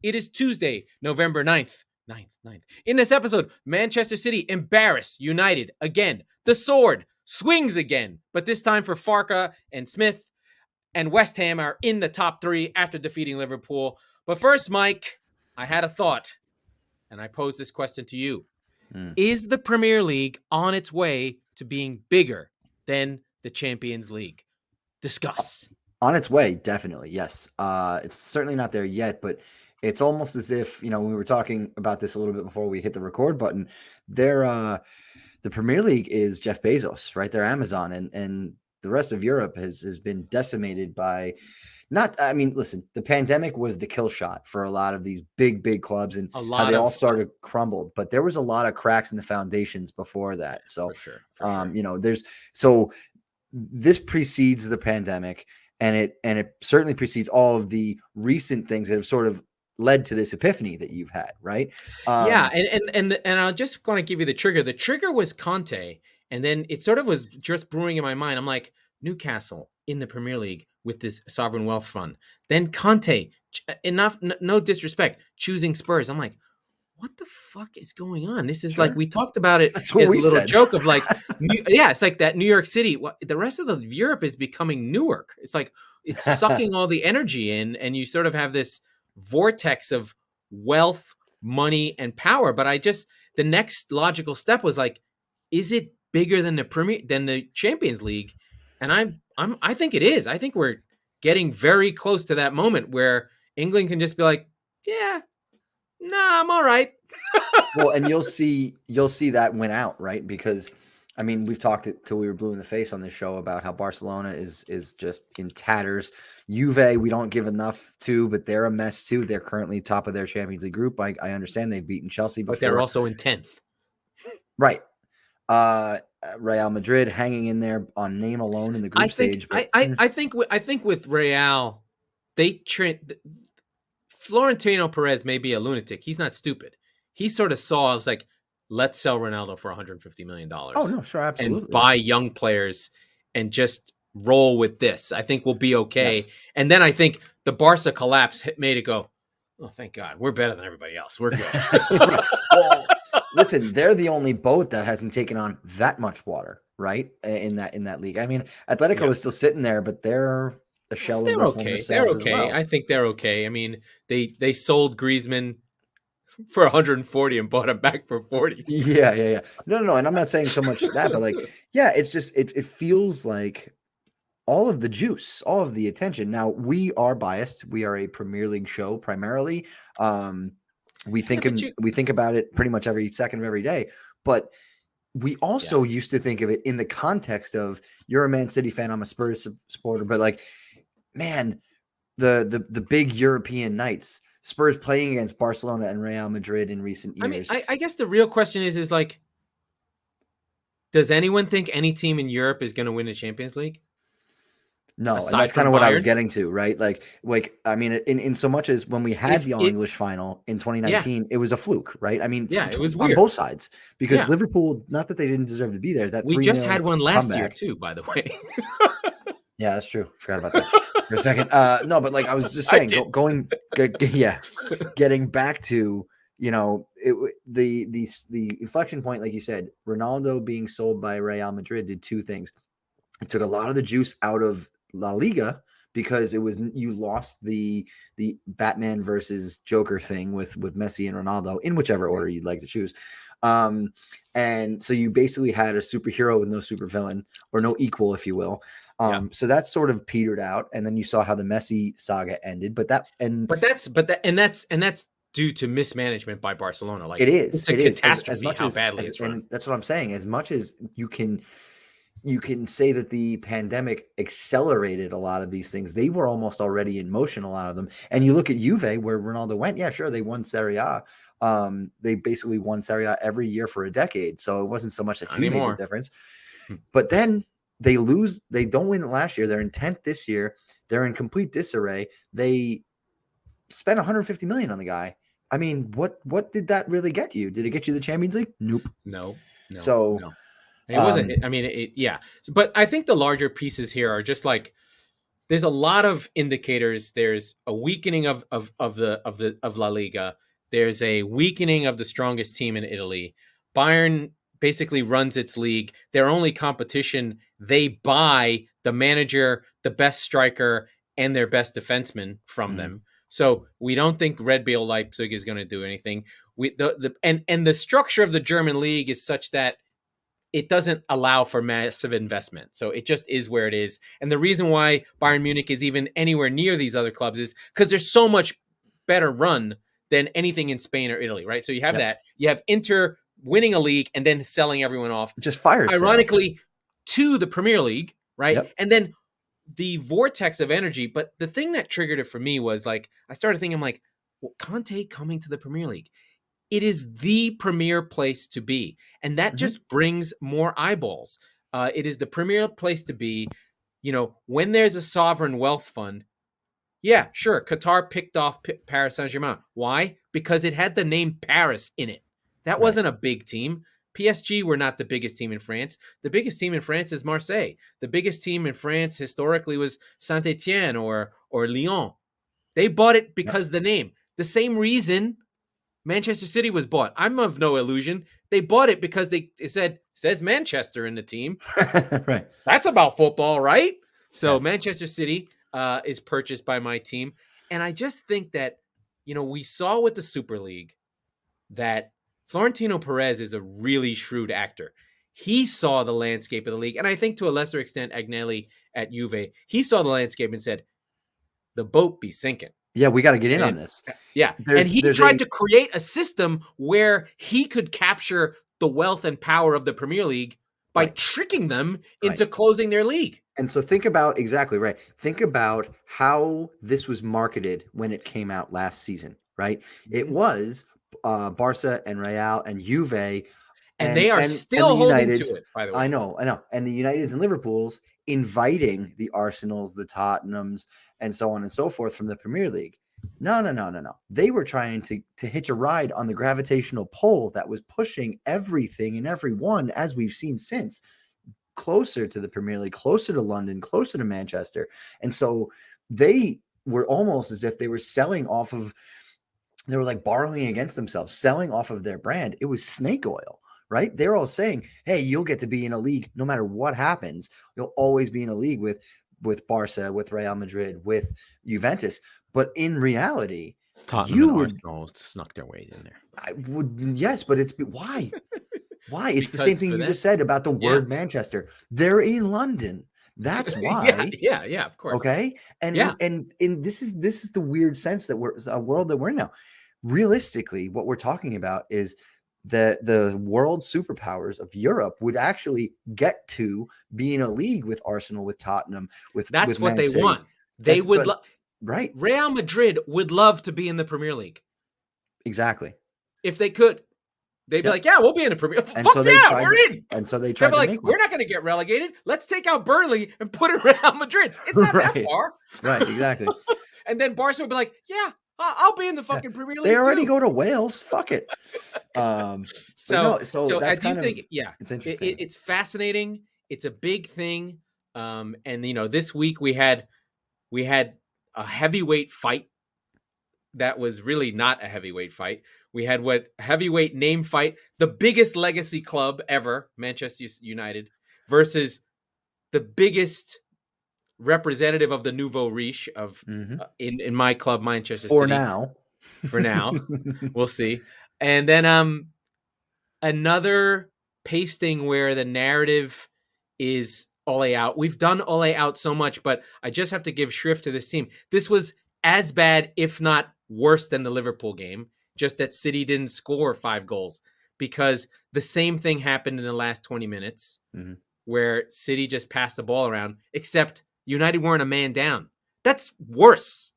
It is Tuesday, November 9th. 9th. In this episode, Manchester City embarrass United again. The sword swings again, but this time for Farke and Smith, and West Ham are in the top 3 after defeating Liverpool. But first, Mike, I had a thought, and I posed this question to you. Is the Premier League on its way to being bigger than the Champions League? Discuss. On its way, definitely, yes. It's certainly not there yet, but it's almost as if, we were talking about this a little bit before we hit the record button. The Premier League is Jeff Bezos, right? They're Amazon, and the rest of Europe has been decimated by listen, the pandemic was the kill shot for a lot of these big clubs and how they all started crumbled, but there was a lot of cracks in the foundations before that. So, for sure. This precedes the pandemic, and it certainly precedes all of the recent things that have sort of led to this epiphany that you've had, right? And I'll just going to give you the trigger. The trigger was Conte, and then it sort of was just brewing in my mind. I'm like, Newcastle in the Premier League with this sovereign wealth fund. Then Conte, no disrespect, choosing Spurs. I'm like, what the fuck is going on? This is like, we talked about it as a little joke of like, it's like that New York City. The rest of Europe is becoming Newark. It's like, it's sucking all the energy in, and you sort of have this vortex of wealth, money, and power. But the next logical step was like, is it bigger than the Champions League? And I think it is. I think we're getting very close to that moment where England can just be like, yeah, nah, I'm all right. Well, and you'll see that win out, right? Because we've talked it till we were blue in the face on this show about how Barcelona is just in tatters. Juve, we don't give enough to, but they're a mess too. They're currently top of their Champions League group. I understand they've beaten Chelsea before. But they're also in 10th. Right. Real Madrid hanging in there on name alone in the group stage. But, I think with Real, Florentino Perez may be a lunatic. He's not stupid. He sort of saw, it's like, let's sell Ronaldo for $150 million. Oh, no, sure, absolutely. And buy young players and just roll with this. I think we'll be okay. Yes. And then I think the Barca collapse made it go, oh, thank God. We're better than everybody else. We're good. Well, listen, they're the only boat that hasn't taken on that much water, right? In that league. Atletico is still sitting there, but they're a shell of their former selves. They're okay. As well. I think they're okay. They sold Griezmann for 140 and bought him back for 40. Yeah. No. And I'm not saying so much that, but it's just, it feels like all of the juice, all of the attention. Now, we are biased. We are a Premier League show primarily. We think about it pretty much every second of every day, but we also used to think of it in the context of, you're a Man City fan, I'm a Spurs supporter, but man, the big European nights, Spurs playing against Barcelona and Real Madrid in recent years. I guess the real question is does anyone think any team in Europe is going to win the Champions League? No, and that's kind of what I was getting to, right? In so much as when we had the All-English final in 2019, it was a fluke, right? It was on weird. both sides, because Liverpool, not that they didn't deserve to be there. That we just had one last year too, by the way. Yeah, that's true. Forgot about that for a second. No, but I was just saying, getting back to, the inflection point, like you said, Ronaldo being sold by Real Madrid did two things. It took a lot of the juice out of La Liga, because you lost the Batman versus Joker thing with Messi and Ronaldo, in whichever order you'd like to choose. And so you basically had a superhero with no supervillain, or no equal, if you will. So that sort of petered out, and then you saw how the Messi saga ended. But that's due to mismanagement by Barcelona. It is. It's a catastrophe how badly it's run. And that's what I'm saying. As much as you can say that the pandemic accelerated a lot of these things, they were almost already in motion, a lot of them. And you look at Juve, where Ronaldo went, yeah, sure, they won Serie A. They basically won Serie A every year for a decade. So it wasn't so much that he made the difference. But then they lose. They don't win it last year. They're in 10th this year. They're in complete disarray. They spent $150 million on the guy. What did that really get you? Did it get you the Champions League? Nope. No. So... No. It wasn't. But I think the larger pieces here are just there's a lot of indicators. There's a weakening of La Liga. There's a weakening of the strongest team in Italy. Bayern basically runs its league. Their only competition, they buy the manager, the best striker, and their best defenseman from them. So we don't think Red Bull Leipzig is going to do anything. And the structure of the German league is such that it doesn't allow for massive investment. So it just is where it is. And the reason why Bayern Munich is even anywhere near these other clubs is because they're so much better run than anything in Spain or Italy, right? So you have that. You have Inter winning a league and then selling everyone off. Just fire sale. Ironically, to the Premier League, right? Yep. And then the vortex of energy. But the thing that triggered it for me was like, I started thinking, I'm like, well, Conte coming to the Premier League. It is the premier place to be. And that just brings more eyeballs. It is the premier place to be. You know, when there's a sovereign wealth fund, yeah, sure, Qatar picked off Paris Saint-Germain. Why? Because it had the name Paris in it. That wasn't a big team. PSG were not the biggest team in France. The biggest team in France is Marseille. The biggest team in France historically was Saint-Etienne or Lyon. They bought it because the name. The same reason Manchester City was bought. I'm of no illusion. They bought it because it says Manchester in the team. Right. That's about football, right? So Manchester City is purchased by my team. And I just think that, you know, we saw with the Super League that Florentino Perez is a really shrewd actor. He saw the landscape of the league. And I think to a lesser extent, Agnelli at Juve, he saw the landscape and said, the boat be sinking. Yeah, we got to get in on this. Yeah. And he tried to create a system where he could capture the wealth and power of the Premier League by tricking them into closing their league. And so think about Think about how this was marketed when it came out last season, right? It was Barca and Real and Juve. And they are still holding to it, by the way. I know. And the Uniteds and Liverpools inviting the Arsenals, the Tottenhams, and so on and so forth from the Premier League. No. They were trying to hitch a ride on the gravitational pull that was pushing everything and everyone, as we've seen since, closer to the Premier League, closer to London, closer to Manchester. And so they were almost as if they were selling off of, they were like borrowing against themselves, selling off of their brand. It was snake oil. Right? They're all saying, hey, you'll get to be in a league no matter what happens. You'll always be in a league with Barca, with Real Madrid, with Juventus. But in reality, Tottenham and Arsenal snuck their way in there. Yes, but why? Why? It's the same thing you just said about the word Manchester. They're in London. That's why. Yeah, of course. Okay. And this is the weird sense that we're a world that we're in now. Realistically, what we're talking about is the world superpowers of Europe would actually get to be in a league with Arsenal, with Tottenham, that's with what Man they City. want. They would right. Real Madrid would love to be in the Premier League. Exactly. If they could, they'd be like, "Yeah, we'll be in the Premier." And Fuck so we're in. And so they tried to like, make we're not going to get relegated. Let's take out Burnley and put in Real Madrid. It's not that far. Right. Exactly. And then Barca would be like, "Yeah, I'll be in the fucking Premier League." They already too. go to Wales. Fuck it. So that's I do think, it's interesting. It's fascinating. It's a big thing. And you know, this week we had a heavyweight fight that was really not a heavyweight fight. We had heavyweight name fight, the biggest legacy club ever, Manchester United, versus the biggest representative of the nouveau riche of in my club, Manchester City. For now, we'll see. And then another pasting where the narrative is Ole out. We've done Ole out so much, but I just have to give shrift to this team. This was as bad, if not worse, than the Liverpool game. Just that City didn't score 5 goals, because the same thing happened in the last 20 minutes where City just passed the ball around, except United weren't a man down. That's worse.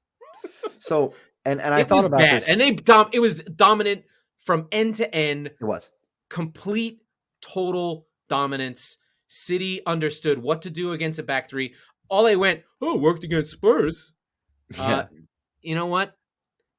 So, and I thought about this. And it was dominant from end to end. It was complete, total dominance. City understood what to do against a back three. Ole went, worked against Spurs. Yeah. You know what?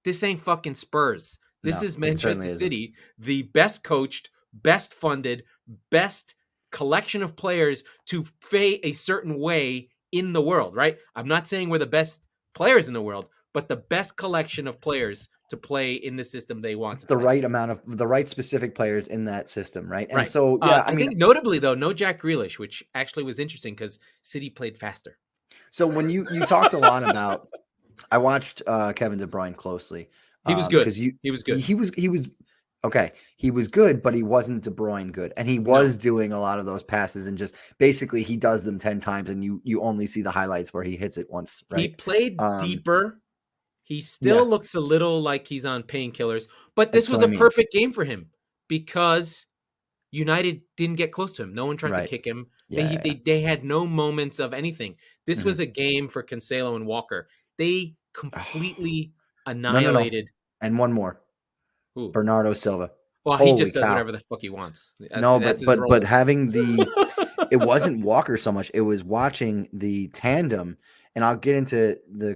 This ain't fucking Spurs. This is Manchester City, the best coached, best funded, best collection of players to play a certain way in the world, right? I'm not saying we're the best players in the world, but the best collection of players to play in the system they want to The play. right amount of the right specific players in that system, right? And Right. so, yeah, I I mean, think notably though, no Jack Grealish, which actually was interesting because City played faster. so when you talked a lot about, I watched Kevin De Bruyne closely He was good. because He was good. he was okay. He was good, but he wasn't De Bruyne good, and he No. was doing a lot of those passes, and just basically he does them 10 times, and you only see the highlights where he hits it once, He right? played deeper. He Yeah, still looks a little like he's on painkillers, but this that's was what I a mean, perfect game for him because United didn't get close to him. No one tried to right? kick him. Yeah, yeah. They had no moments of anything. This Mhm. was a game for Cancelo and Walker. They Oh, completely no, annihilated and one more, who? Bernardo Silva. Well, he Holy just does cow! whatever the fuck he wants. No, That's his but role. having it wasn't Walker so much. It was watching the tandem, and I'll get into the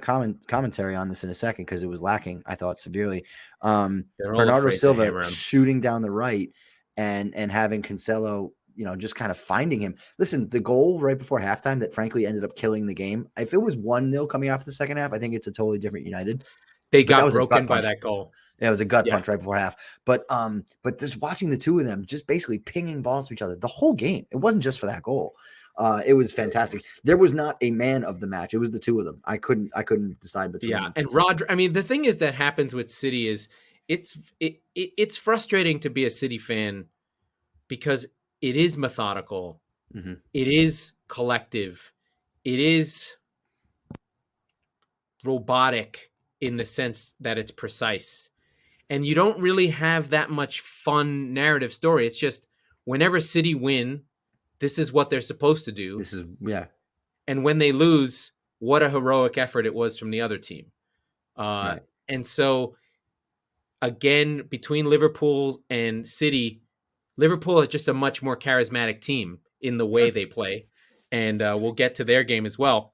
commentary on this in a second because it was lacking, I thought, severely. They're all Bernardo afraid to Silva hammer him. shooting down the right, and having Cancelo, just kind of finding him. Listen, the goal right before halftime that frankly ended up killing the game. If it was 1-0 coming off the second half, I think it's a totally different United. They But that got was a gut broken by punch. that goal. Yeah, it was a gut Yeah. punch right before half. But just watching the two of them just basically pinging balls to each other the whole game. It wasn't just for that goal. It was fantastic. There was not a man of the match. It was the two of them. I couldn't decide between them. And I mean, the thing is that happens with City is it's frustrating to be a City fan because it is methodical, it is collective, it is robotic in the sense that it's precise. And you don't really have that much fun narrative story. It's just whenever City win, this is what they're supposed to do. This is, yeah. And when they lose, what a heroic effort it was from the other team. Right. And so, again, between Liverpool and City, Liverpool is just a much more charismatic team in the way they play. And we'll get to their game as well.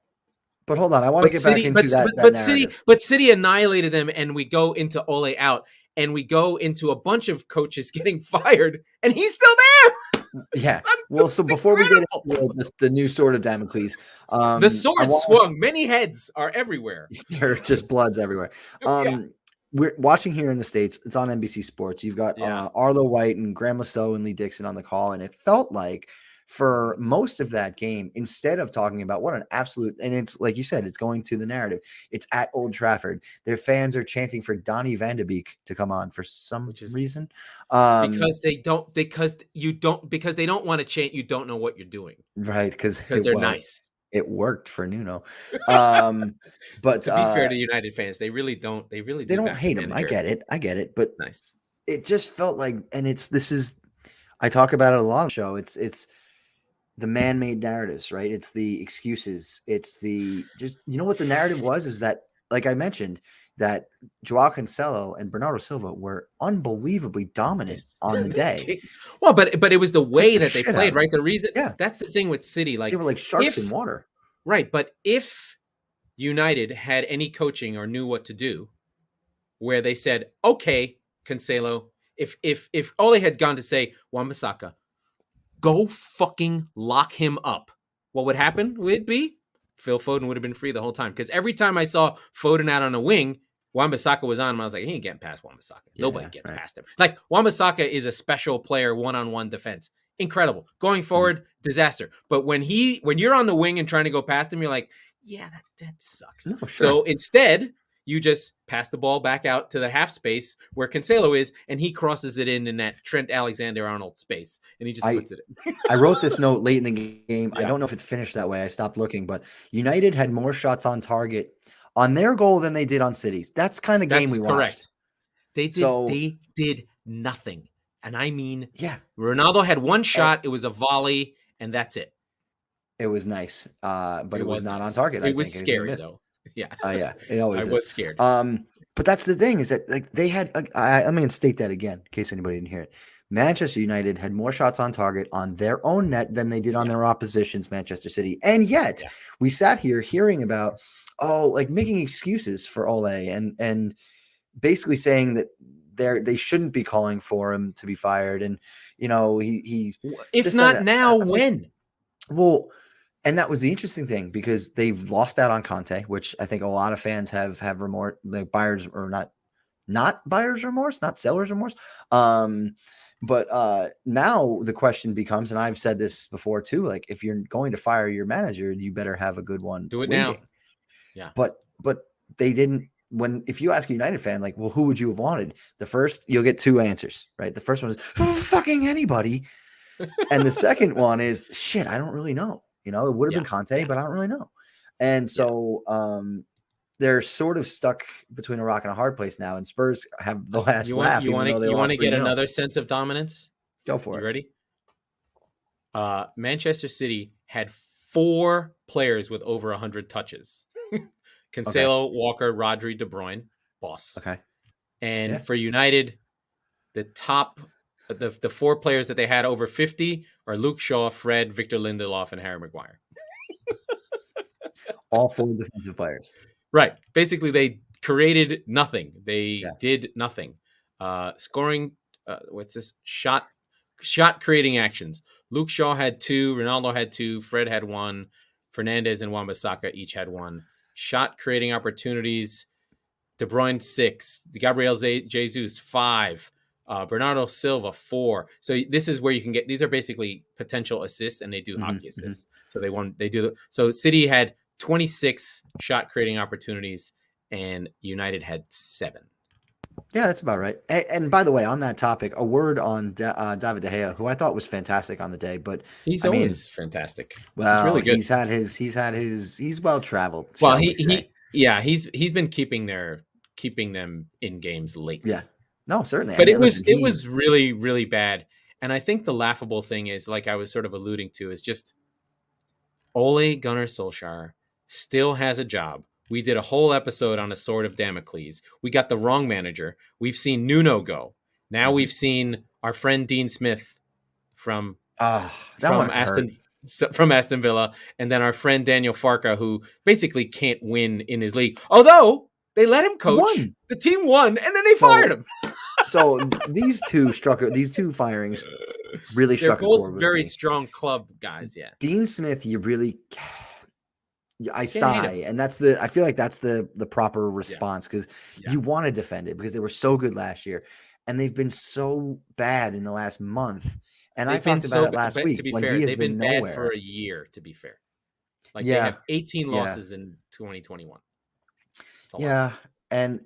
But hold on, I want to get back into that narrative. But City annihilated them, and we go into Ole out, and we go into a bunch of coaches getting fired, and he's still there. Yeah. Well, so before we get into the new sword of Damocles, the sword swung. Many heads are everywhere. There are just bloods everywhere. We're watching here in the States. It's on NBC Sports. You've got Arlo White and Graham Lasso and Lee Dixon on the call, and it felt like for most of that game, instead of talking about what an absolute, and it's like you said, it's going to the narrative. It's at Old Trafford. Their fans are chanting for Donny van de Beek to come on for some reason. Because they don't want to chant. You don't know what you're doing, right? Because they're nice. It worked for Nuno. But to be fair to United fans, they really don't. They don't hate him. I get it. But nice. It just felt like, and I talk about it a lot on the show. It's the man-made narratives, right? It's the excuses. It's what the narrative was is that, like I mentioned, that Joao Cancelo and Bernardo Silva were unbelievably dominant on the day. Well, but it was the way that they played, right? The reason, that's the thing with City. Like they were like sharks in water, right? But if United had any coaching or knew what to do, where they said, "Okay, Cancelo," if Ole had gone to say, "Wan-Bissaka, go fucking lock him up," what would happen would be Phil Foden would have been free the whole time. Because every time I saw Foden out on a wing, Wan-Bissaka was on him. I was like, he ain't getting past Wan-Bissaka. Nobody gets past him. Like, Wan-Bissaka is a special player, one-on-one defense. Incredible. Going forward, disaster. But when you're on the wing and trying to go past him, you're like, yeah, that sucks. No, sure. So instead, you just pass the ball back out to the half space where Cancelo is, and he crosses it in that Trent Alexander-Arnold space, and he just puts it in. I wrote this note late in the game. Yeah. I don't know if it finished that way. I stopped looking, but United had more shots on target on their goal than they did on City's. That's kind of game we watched. Correct. They did nothing. And I mean, Ronaldo had one shot. It was a volley, and that's it. It was nice, but it was not on target. It was scary, though. Yeah. It always I was scared. But that's the thing is that like they had. I'm going to state that again in case anybody didn't hear it. Manchester United had more shots on target on their own net than they did on their opposition's Manchester City, and yet we sat here hearing about like making excuses for Ole and basically saying that they shouldn't be calling for him to be fired, and he if not now, when? Well, And that was the interesting thing because they've lost out on Conte, which I think a lot of fans have remorse, like buyers or not buyer's remorse, not seller's remorse. But now the question becomes, and I've said this before too, like if you're going to fire your manager, you better have a good one Do it waiting. now. Yeah. But they didn't. If you ask a United fan, like, well, who would you have wanted? The first, you'll get two answers, right? The first one is fucking anybody. And the second one is shit, I don't really know. It would have been Conte, but I don't really know. And so they're sort of stuck between a rock and a hard place now. And Spurs have the last laugh. You want to get another sense of dominance? Go for it. You ready? Manchester City had 4 players with over 100 touches. Cancelo, Walker, Rodri, De Bruyne, boss. Okay. And for United, the top, the 4 players that they had over 50 are Luke Shaw, Fred, Victor Lindelof, and Harry Maguire. All 4 defensive players. Right. Basically, they created nothing. They did nothing. Scoring, what's this? Shot creating actions. Luke Shaw had 2, Ronaldo had 2, Fred had 1, Fernandes and Wan-Bissaka each had 1. Shot creating opportunities, De Bruyne 6, Gabriel Jesus 5, Bernardo Silva 4. So this is where you can get, these are basically potential assists, and they do hockey assists. So so City had 26 shot creating opportunities, and United had 7. Yeah, that's about right. And by the way, on that topic, a word on David De Gea, who I thought was fantastic on the day, but he's always fantastic. Well, he's really good. He's well traveled. Well, he's been keeping them in games lately. Yeah, no, certainly. But it was really, really bad. And I think the laughable thing is, like I was sort of alluding to, is just Ole Gunnar Solskjaer still has a job. We did a whole episode on a sword of Damocles. We got the wrong manager. We've seen Nuno go. Now we've seen our friend Dean Smith from Aston Villa, and then our friend Daniel Farke, who basically can't win in his league. Although they let him coach, the team won, and then they fired him. So these two firings really struck a chord with me. They're both very strong club guys. Yeah, Dean Smith, I sigh, and I feel like that's the proper response, because you want to defend it because they were so good last year, and they've been so bad in the last month. And I talked about it last week. To be fair, they've been bad for a year. To be fair, they have 18 losses in 2021. Yeah, and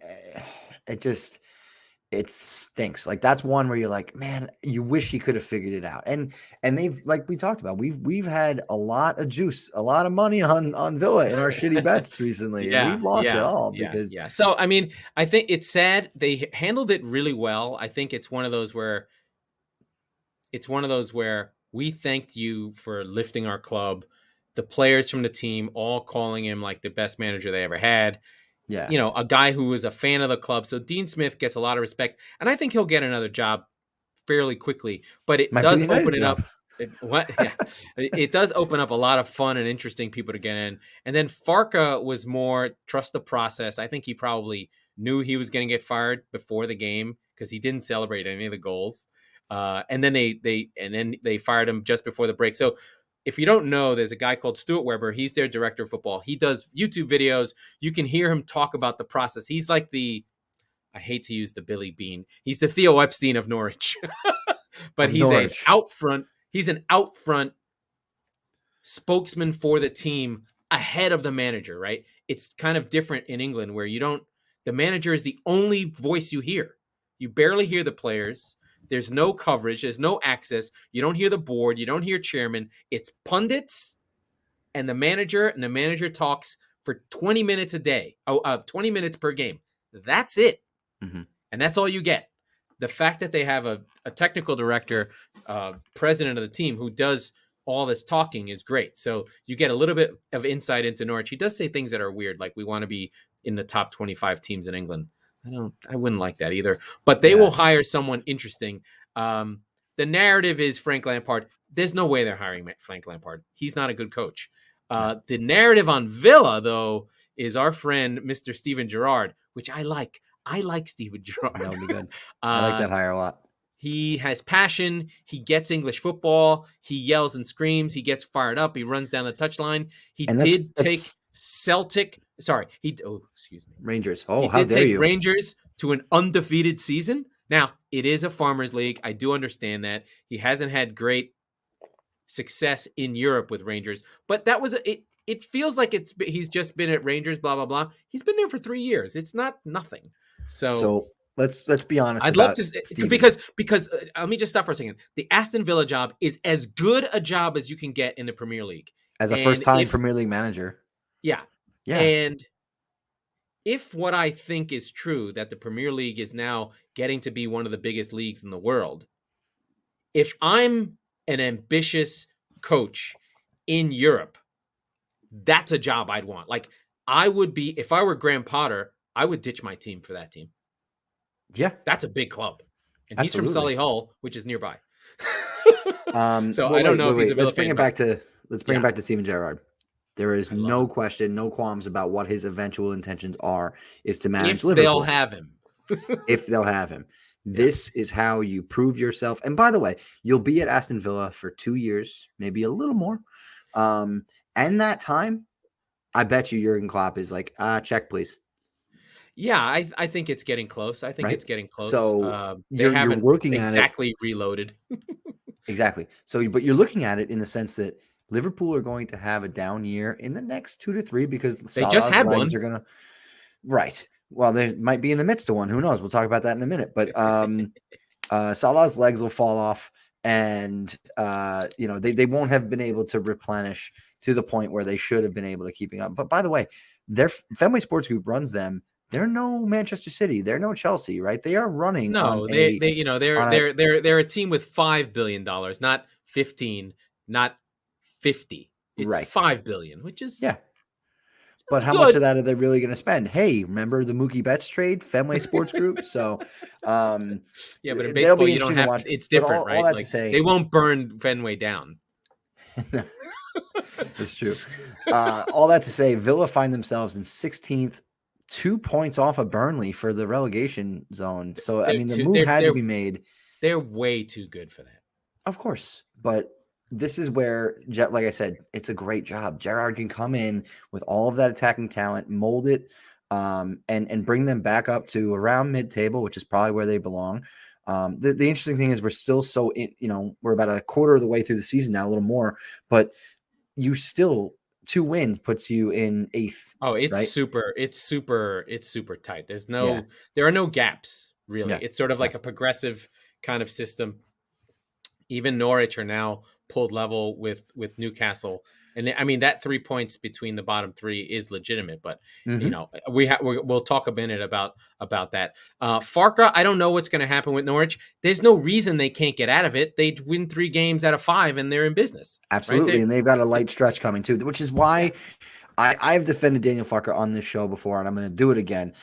it stinks. Like, that's one where you're like, man, you wish he could have figured it out. And they've, like we talked about, we've had a lot of juice, a lot of money on Villa in our shitty bets recently. And we've lost it all because So I mean, I think it's sad. They handled it really well. I think it's one of those where we thank you for lifting our club. The players from the team all calling him like the best manager they ever had. Yeah. A guy who was a fan of the club. So Dean Smith gets a lot of respect, and I think he'll get another job fairly quickly, but it does open it up. It does open up a lot of fun and interesting people to get in. And then Farke was more trust the process. I think he probably knew he was going to get fired before the game because he didn't celebrate any of the goals. And then they fired him just before the break. So if you don't know, there's a guy called Stuart Weber. He's their director of football. He does YouTube videos. You can hear him talk about the process. He's like I hate to use the Billy Bean. He's the Theo Epstein of Norwich. But he's an out front spokesman for the team ahead of the manager, right? It's kind of different in England where the manager is the only voice you hear. You barely hear the players. There's no coverage. There's no access. You don't hear the board. You don't hear chairman. It's pundits and the manager talks for 20 minutes a day, 20 minutes per game. That's it. Mm-hmm. And that's all you get. The fact that they have a technical director, president of the team who does all this talking is great. So you get a little bit of insight into Norwich. He does say things that are weird, like we want to be in the top 25 teams in England. I wouldn't like that either, but they will hire someone interesting. The narrative is Frank Lampard. There's no way they're hiring Frank Lampard. He's not a good coach. The narrative on Villa, though, is our friend, Mr. Steven Gerrard, which I like. I like Steven Gerrard. That would be good. I like that hire a lot. He has passion. He gets English football. He yells and screams. He gets fired up. He runs down the touchline. He And did take that's Celtic. Sorry, excuse me. Rangers. He Oh, how did dare take you? Rangers to an undefeated season. Now, it is a farmers league. I do understand that. He hasn't had great success in Europe with Rangers, but that was it feels like he's just been at Rangers, blah blah blah. He's been there for 3 years. It's not nothing. So let's be honest. I'd love about to Steven. because let me just stop for a second. The Aston Villa job is as good a job as you can get in the Premier League as a first-time Premier League manager. Yeah. Yeah. And if what I think is true, that the Premier League is now getting to be one of the biggest leagues in the world, if I'm an ambitious coach in Europe, that's a job I'd want. Like, I would be, if I were Graham Potter, I would ditch my team for that team. Yeah. That's a big club. And Absolutely. he's from Solihull, which is nearby. So I don't know if he's a Villa let's bring fan, it back to Steven Gerrard. There is no question, no qualms about what his eventual intentions are, is to manage Liverpool. They'll have him. If they'll have him. This is how you prove yourself. And by the way, you'll be at Aston Villa for 2 years, maybe a little more. And that time, I bet you Jurgen Klopp is like, check, please. Yeah, I think it's getting close. I think it's getting close. So they haven't working exactly reloaded. Exactly. So, but you're looking at it in the sense that Liverpool are going to have a down year in the next 2 to 3 because they just had one. Are gonna, right. Well, they might be in the midst of one. Who knows? We'll talk about that in a minute. But Salah's legs will fall off, and they won't have been able to replenish to the point where they should have been able to keeping up. But by the way, their Fenway Sports Group runs them. They're no Manchester City. They're no Chelsea, right? They are running. No, they're a team with $5 billion, not 15, not 50. It's $5 billion, which is But how much of that are they really going to spend? Hey, remember the Mookie Betts trade, Fenway Sports Group? So, but in baseball you don't have. It's different, right? All that to say, they won't burn Fenway down. It's true. All that to say, Villa find themselves in 16th, 2 points off of Burnley for the relegation zone. So, the move had to be made. They're way too good for that. Of course. But this is where, like I said, it's a great job. Gerrard can come in with all of that attacking talent, mold it, and bring them back up to around mid-table, which is probably where they belong. The interesting thing is we're still we're about a quarter of the way through the season now, a little more, but you still 2 wins puts you in 8th. Oh, it's super tight. There are no gaps really. Yeah. It's sort of like a progressive kind of system. Even Norwich are now pulled level with Newcastle, and that 3 points between the bottom 3 is legitimate. But we'll talk a minute about that. Farke, I don't know what's going to happen with Norwich. There's no reason they can't get out of it. They win 3 games out of 5, and they're in business. Absolutely, right? And they've got a light stretch coming too, which is why I've defended Daniel Farke on this show before, and I'm going to do it again.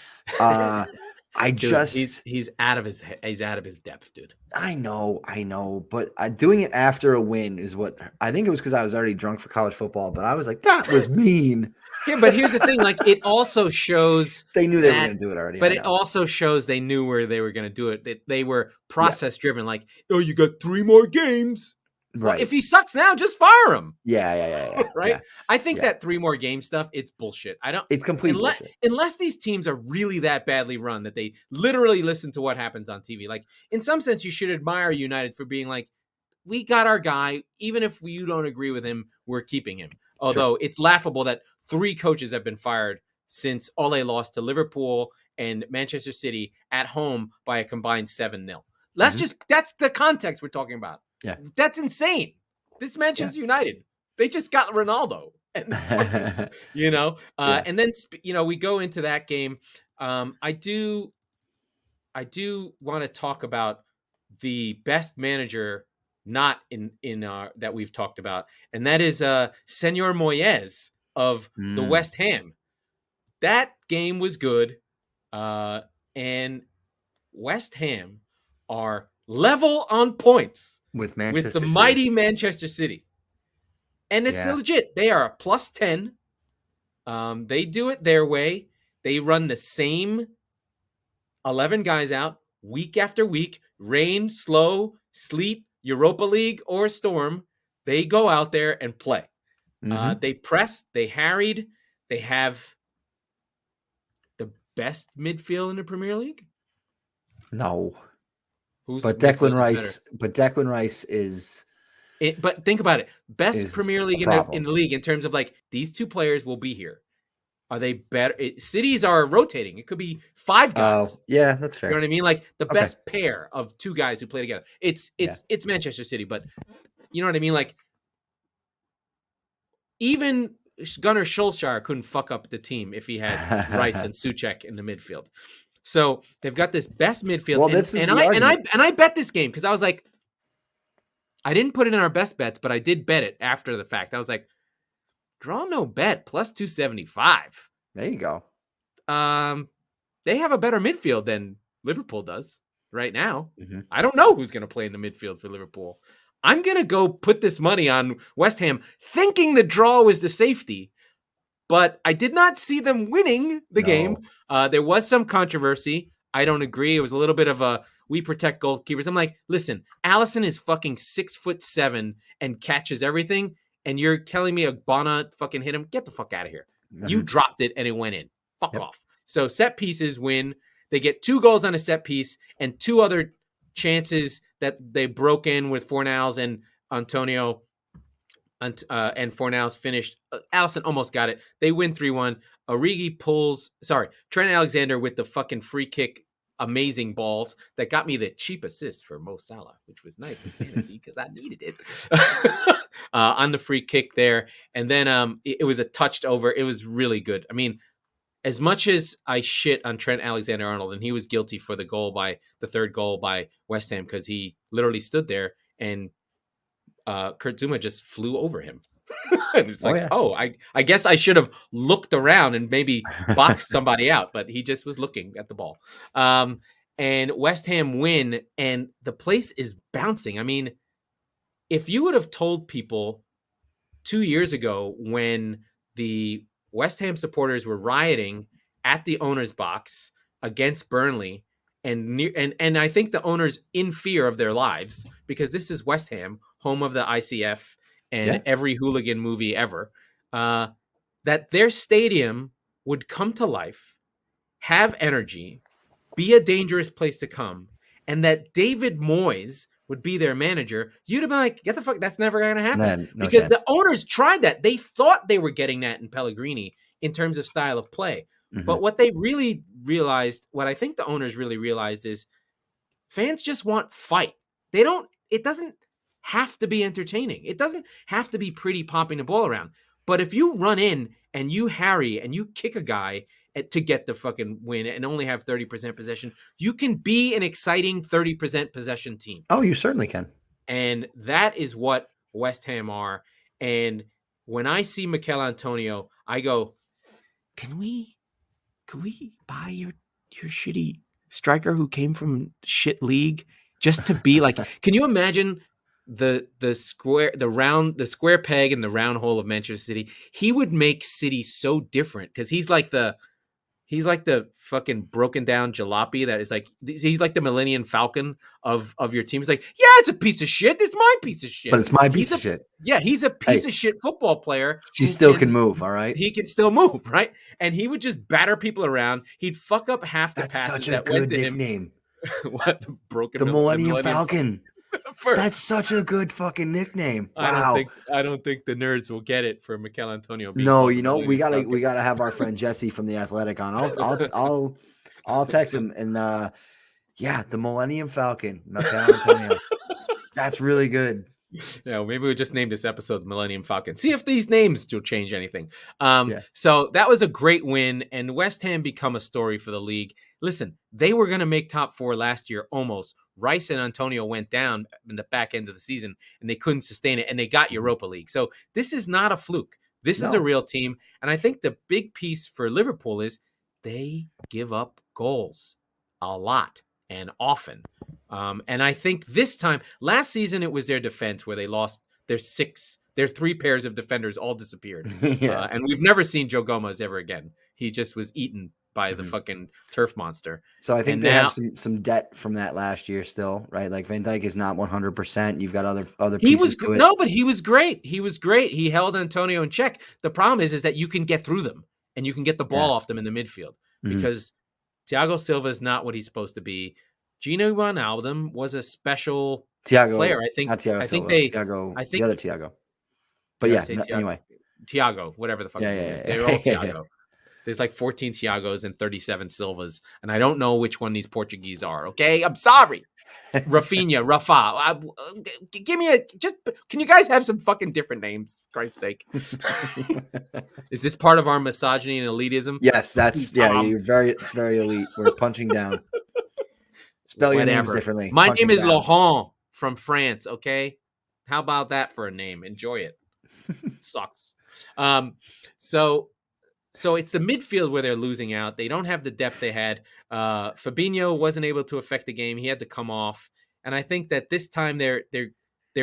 He's out of his depth, dude. I know, but doing it after a win is what I think it was, because I was already drunk for college football, but I was like, that was mean. Yeah, but here's the thing, like, it also shows they knew they were going to do it already. But it also shows they knew where they were going to do it. They were process driven, like, you got 3 more games. Right. Well, if he sucks now, just fire him. Yeah. Right? Yeah. I think that 3 more game stuff, it's bullshit. It's complete bullshit. Unless these teams are really that badly run that they literally listen to what happens on TV. Like, in some sense, you should admire United for being like, we got our guy. Even if you don't agree with him, we're keeping him. Although it's laughable that 3 coaches have been fired since Ole lost to Liverpool and Manchester City at home by a combined 7-0. That's the context we're talking about. Yeah, that's insane. This Manchester United, they just got Ronaldo, and and then we go into that game. I do want to talk about the best manager not in that we've talked about, and that is Senor Moyes of the West Ham. That game was good, and West Ham are level on points with the mighty Manchester City. And it's legit. They are a +10. They do it their way. They run the same 11 guys out week after week, rain, slow, sleet, Europa League or storm, they go out there and play. They pressed, they harried, they have the best midfield in the Premier League. No. Who's But midfield Declan is Rice. But Declan Rice is. But think about it. Best Is Premier League in the league in terms of like these two players will be here. Are they better? Cities are rotating. It could be 5 guys. Oh, yeah, that's fair. You know what I mean? Like the Okay. best pair of 2 guys who play together. It's Manchester City, but you know what I mean? Like even Gunnar Solskjaer couldn't fuck up the team if he had Rice and Souček in the midfield. So they've got this best midfield. Well, this is the argument. I bet this game because I was like, I didn't put it in our best bets, but I did bet it after the fact. I was like, draw no bet plus 275. There you go. They have a better midfield than Liverpool does right now. I don't know who's going to play in the midfield for Liverpool. I'm going to go put this money on West Ham thinking the draw was the safety, but I did not see them winning the game. There was some controversy. I don't agree. It was a little bit of a, we protect goalkeepers. I'm like, listen, Alisson is fucking 6'7" and catches everything. And you're telling me Agbana fucking hit him? Get the fuck out of here. You dropped it and it went in. Fuck off. So set pieces win. They get 2 goals on a set piece and 2 other chances that they broke in with Fornals and Antonio. And Fornals finished. Alisson almost got it. They win 3-1. Trent Alexander with the fucking free kick. Amazing balls that got me the cheap assist for Mo Salah, which was nice in fantasy because I needed it on the free kick there. And then it was a touched over. It was really good. I mean, as much as I shit on Trent Alexander-Arnold, and he was guilty for the 3rd goal by West Ham because he literally stood there and Kurt Zouma just flew over him. It's like, I guess I should have looked around and maybe boxed somebody out, but he just was looking at the ball. And West Ham win, and the place is bouncing. I mean, if you would have told people 2 years ago when the West Ham supporters were rioting at the owner's box against Burnley, and I think the owners in fear of their lives because this is West Ham, home of the ICF and every hooligan movie ever, that their stadium would come to life, have energy, be a dangerous place to come, and that David Moyes would be their manager, you'd have been like, get the fuck, that's never going to happen. No because chance. The owners tried that. They thought they were getting that in Pellegrini in terms of style of play. But what they really realized, what I think the owners really realized is fans just want fight. It doesn't have to be entertaining. It doesn't have to be pretty popping the ball around. But if you run in and you harry and you kick a guy to get the fucking win and only have 30% possession, you can be an exciting 30% possession team. Oh, you certainly can. And that is what West Ham are. And when I see Mikel Antonio, I go, can we buy your shitty striker who came from shit league just to be like, can you imagine the square peg in the round hole of Manchester City? He would make City so different because he's like the fucking broken down jalopy that is like, he's like the Millennium Falcon of your team. He's like, yeah, it's a piece of shit. It's my piece of shit. But it's my piece of shit. Yeah, he's a piece of shit football player. She still can move, all right? He can still move, right? And he would just batter people around. He'd fuck up half the passes that went to him. Nickname. What? The Millennium Falcon. That's such a good fucking nickname. Wow. I don't think the nerds will get it for Mikel Antonio. No, you know, we gotta have our friend Jesse from The Athletic on. I'll text him and the Millennium Falcon, Mikel Antonio. That's really good. Yeah, maybe we just name this episode Millennium Falcon. See if these names will change anything. So that was a great win, and West Ham become a story for the league. Listen, they were going to make top 4 last year almost. Rice and Antonio went down in the back end of the season, and they couldn't sustain it, and they got Europa League. So this is not a fluke. This is a real team, and I think the big piece for Liverpool is they give up goals a lot and often. And I think this time, last season, it was their defense where they lost their 3 pairs of defenders all disappeared. And we've never seen Joe Gomez ever again. He just was eaten by the fucking turf monster. So I think And they now have some debt from that last year still, right? Like Van Dijk is not 100%. You've got other he was pieces to it. no, but he was great. He was great. He held Antonio in check. The problem is that you can get through them and you can get the ball off them in the midfield because Thiago Silva is not what he's supposed to be. Gino Wijnaldum was a special player. I think. Not Thiago I think Silva, they. Thiago, I think the other Thiago. But did I yeah, say Thiago? anyway. Thiago, whatever the fuck his name is. They're all Thiago. There's like 14 Thiagos and 37 Silvas, and I don't know which one these Portuguese are. Okay, I'm sorry. Rafa. Give me can you guys have some fucking different names, for Christ's sake? Is this part of our misogyny and elitism? Yes, it's very elite. We're punching down. Spell your names differently. My name is Laurent from France, okay? How about that for a name? Enjoy it. Sucks. So it's the midfield where they're losing out. They don't have the depth they had. Fabinho wasn't able to affect the game. He had to come off. And I think that this time their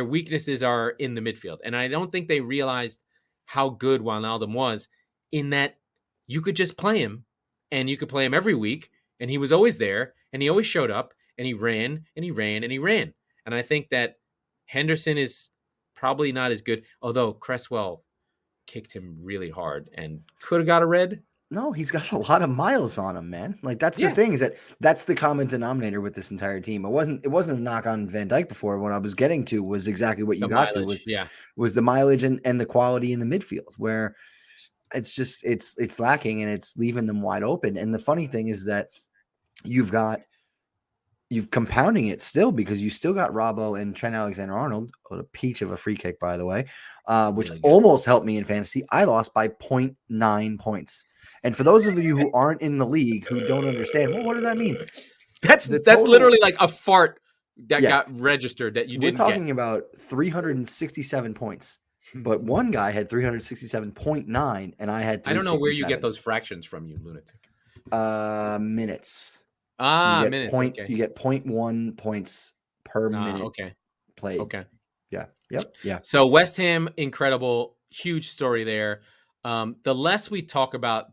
weaknesses are in the midfield. And I don't think they realized how good Wijnaldum was in that you could just play him and you could play him every week. And he was always there and he always showed up and he ran and he ran and he ran. And I think that Henderson is probably not as good, although Cresswell kicked him really hard and could have got a red. No, he's got a lot of miles on him, man. Like that's the thing, is that's the common denominator with this entire team. It wasn't a knock on Van Dijk before. What I was getting to was exactly what you got mileage, to was the mileage and the quality in the midfield, where it's just it's lacking and it's leaving them wide open. And the funny thing is that you've compounding it still, because you still got Robbo and Trent Alexander-Arnold, a peach of a free kick, by the way, which really almost helped me in fantasy. I lost by 0.9 points. And for those of you who aren't in the league, who don't understand, well, what does that mean? That's literally like a fart that got registered that you didn't get. We're talking about 367 points. But one guy had 367.9, and I had 367. I don't know where you get those fractions from, you lunatic. Minutes. Minutes. You get 0.1 points per minute played. Okay. Yeah. Yep. Yeah. So West Ham, incredible, huge story there. The less we talk about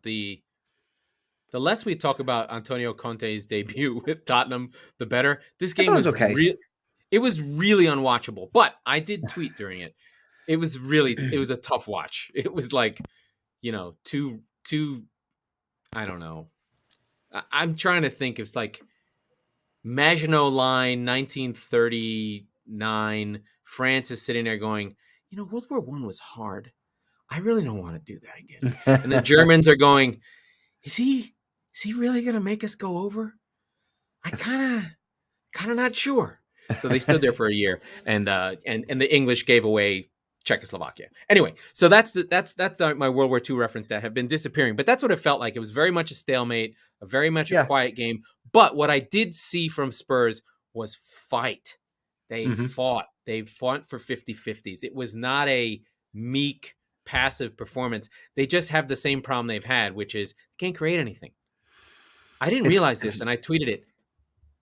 Antonio Conte's debut with Tottenham, the better. This game was okay. It was really unwatchable, but I did tweet during it. It was a tough watch. It was like, two. I don't know. I'm trying to think. It's like Maginot Line, 1939. France is sitting there going, World War I was hard. I really don't want to do that again. And the Germans are going, is he really going to make us go over? I kind of not sure. So they stood there for a year, and the English gave away Czechoslovakia. Anyway, so that's my World War II reference that have been disappearing. But that's what it felt like. It was very much a stalemate, very much a quiet game. But what I did see from Spurs was fight. They fought. They fought for 50-50s. It was not a meek, passive performance. They just have the same problem they've had, which is they can't create anything. I didn't realize this, and I tweeted it.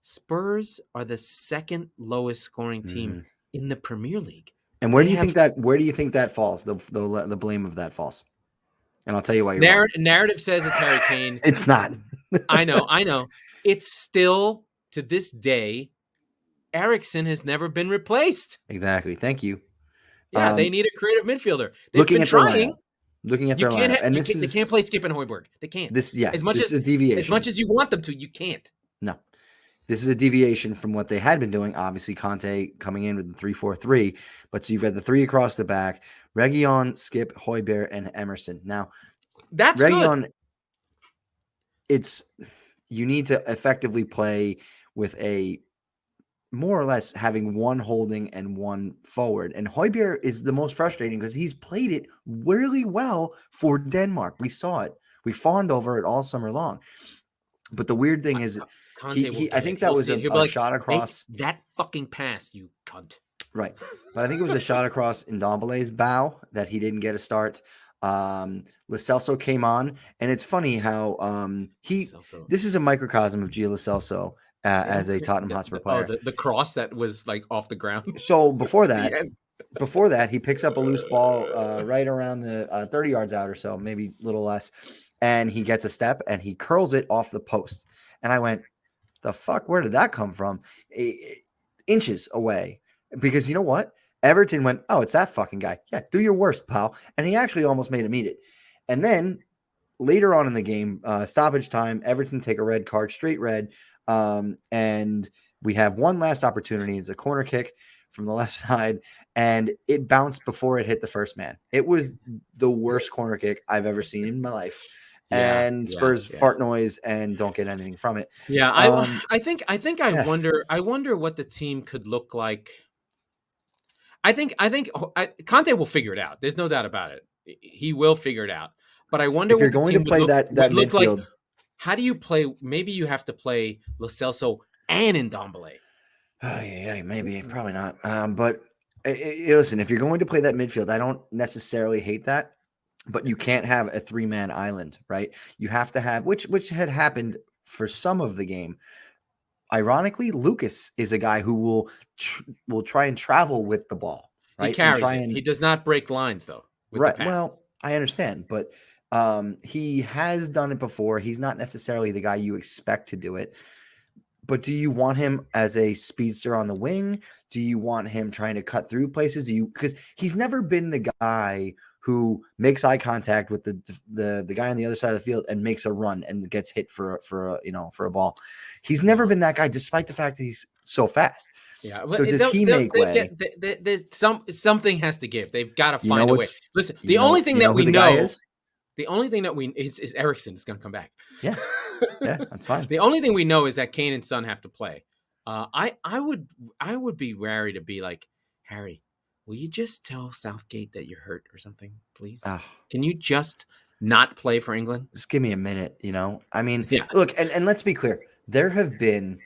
Spurs are the second lowest scoring team in the Premier League. And where do you think that falls? The blame of that falls. And I'll tell you why you're wrong. Narrative says it's Harry Kane. It's not. I know. It's still, to this day, Eriksen has never been replaced. Exactly. Thank you. Yeah, they need a creative midfielder. They've been trying. Looking at their lineup. They can't play Skip and Højbjerg. They can't. This is a deviation. As much as you want them to, you can't. No. This is a deviation from what they had been doing. Obviously, Conte coming in with the 3-4-3. But so you've got the three across the back: Reguilon, Skip, Højbjerg, and Emerson. Now, that's Reguilon. Good. You need to effectively play with a more or less having one holding and one forward. And Højbjerg is the most frustrating because he's played it really well for Denmark. We saw it. We fawned over it all summer long. But the weird thing is, I think that was a shot across. That fucking pass, you cunt. Right. But I think it was a shot across Ndombele's bow that he didn't get a start. Lo Celso came on. And it's funny how this is a microcosm of Gio Lo Celso as a Tottenham Hotspur player. The cross that was like off the ground. So before that, he picks up a loose ball right around the 30 yards out or so, maybe a little less. and he gets a step and he curls it off the post. And I went, the fuck, where did that come from? Inches away. Because you know what? Everton went, oh, it's that fucking guy. Yeah, do your worst, pal. And he actually almost made him eat it. And then later on in the game, stoppage time, Everton take a red card, straight red. And we have one last opportunity. It's a corner kick from the left side, and it bounced before it hit the first man. It was the worst corner kick I've ever seen in my life. And Spurs fart noise and don't get anything from it. Yeah, I think I wonder what the team could look like. I think Conte will figure it out. There's no doubt about it. He will figure it out. But I wonder if you're going to play that midfield. Like. How do you play? Maybe you have to play Lo Celso and Ndombele. Oh, yeah, maybe, probably not. But listen, if you're going to play that midfield, I don't necessarily hate that, but you can't have a 3-man island, right? You have to have, which had happened for some of the game. Ironically, Lucas is a guy who will try and travel with the ball, right? He carries it. He does not break lines, though. Right. Well, I understand, but he has done it before. He's not necessarily the guy you expect to do it. But do you want him as a speedster on the wing? Do you want him trying to cut through places? Because he's never been the guy who makes eye contact with the guy on the other side of the field and makes a run and gets hit for a ball. He's never been that guy, despite the fact that he's so fast. Yeah. So does he make way? There's something has to give. They've got to find a way. Listen, the only thing that we know is Eriksen is going to come back. Yeah, that's fine. The only thing we know is that Kane and Son have to play. I would be wary to be like, Harry, will you just tell Southgate that you're hurt or something, please? Can you just not play for England? Just give me a minute, I mean, look, and let's be clear. There have been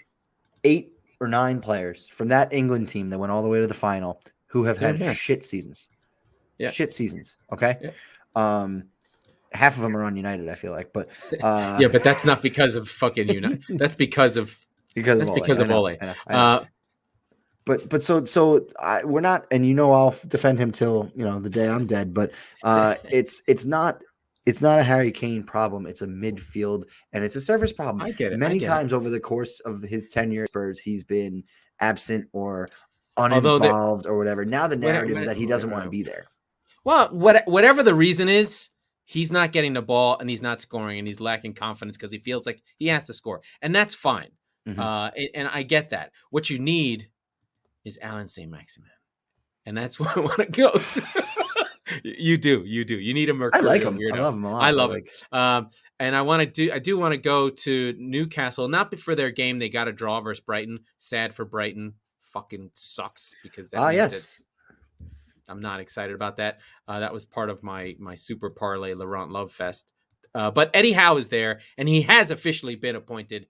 8 or 9 players from that England team that went all the way to the final who have had shit seasons. Yeah. Shit seasons, okay? Yeah. Half of them are on United, I feel like, but but that's not because of fucking United. That's because of Ole. But so we're not, and I'll defend him till the day I'm dead. But it's not a Harry Kane problem. It's a midfield and it's a service problem. I get it. Many times over the course of his tenure at Spurs, he's been absent or uninvolved or whatever. Now the narrative is that he doesn't want to be there. Well, whatever the reason is, he's not getting the ball and he's not scoring and he's lacking confidence because he feels like he has to score, and that's fine. Mm-hmm. And I get that. What you need is Alan Saint-Maximin, and that's what I want to go to. You do. You need a Mercurial. I like him. Weirdo. I love him a lot. I love it. And I do want to go to Newcastle, not for their game. They got a draw versus Brighton. Sad for Brighton. Fucking sucks because that means I'm not excited about that. That was part of my super parlay Laurent Love Fest. But Eddie Howe is there, and he has officially been appointed.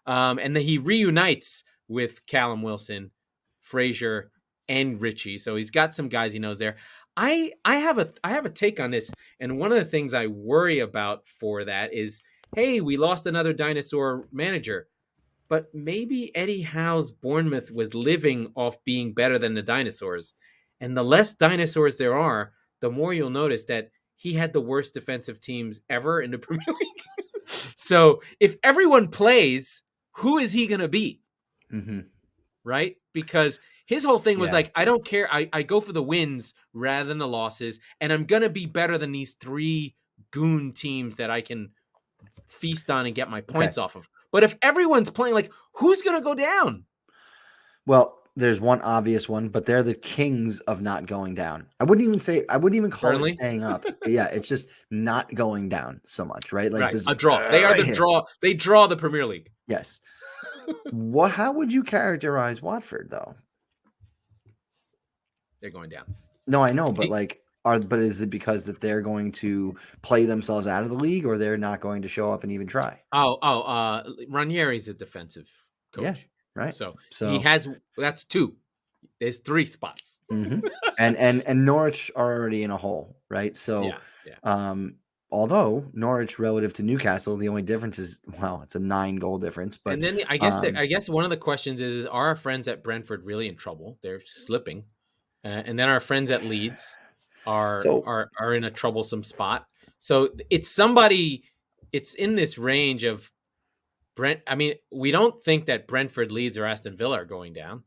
And then he reunites with Callum Wilson, Frazier, and Richie. So he's got some guys he knows there. I have a take on this, and one of the things I worry about for that is, hey, we lost another dinosaur manager. But maybe Eddie Howe's Bournemouth was living off being better than the dinosaurs. And the less dinosaurs there are, the more you'll notice that he had the worst defensive teams ever in the Premier League. So if everyone plays, who is he going to beat? Mm-hmm. Right? Because his whole thing was like, I don't care. I go for the wins rather than the losses. And I'm going to be better than these 3 goon teams that I can feast on and get my points off of. But if everyone's playing, like, who's going to go down? Well, there's one obvious one, but they're the kings of not going down. I wouldn't even call Burnley? it staying up. Yeah, it's just not going down so much, right? Like a draw. They are the draw. They draw the Premier League. Yes. How would you characterize Watford, though? They're going down. No, I know, but but is it because that they're going to play themselves out of the league, or they're not going to show up and even try? Ranieri's a defensive coach. Yeah, right. So he has, that's 2. There's 3 spots. Mm-hmm. and Norwich are already in a hole, right? So, although Norwich relative to Newcastle, the only difference is, it's a 9-goal difference. But and then I guess one of the questions is are our friends at Brentford really in trouble? They're slipping, and then our friends at Leeds are in a troublesome spot. So it's somebody. It's in this range of Brent. I mean, we don't think that Brentford, Leeds, or Aston Villa are going down.